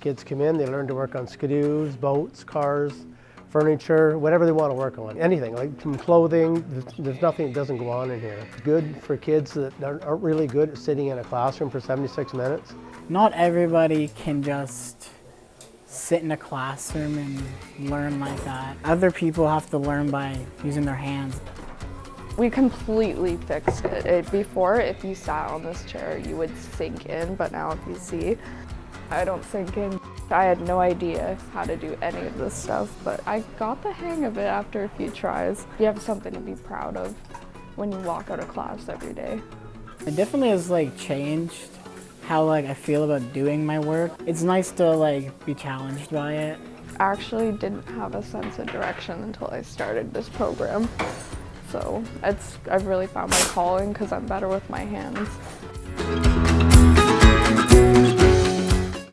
Kids come in, they learn to work on skidoos, boats, cars, furniture, whatever they want to work on. Anything, like from clothing, there's nothing that doesn't go on in here. It's good for kids that aren't really good at sitting in a classroom for 76 minutes. Not everybody can just sit in a classroom and learn like that. Other people have to learn by using their hands. We completely fixed it. Before, if you sat on this chair, you would sink in, but now if you see, I don't sink in. I had no idea how to do any of this stuff, but I got the hang of it after a few tries. You have something to be proud of when you walk out of class every day. It definitely has changed how I feel about doing my work. It's nice to be challenged by it. I actually didn't have a sense of direction until I started this program. So I've really found my calling because I'm better with my hands.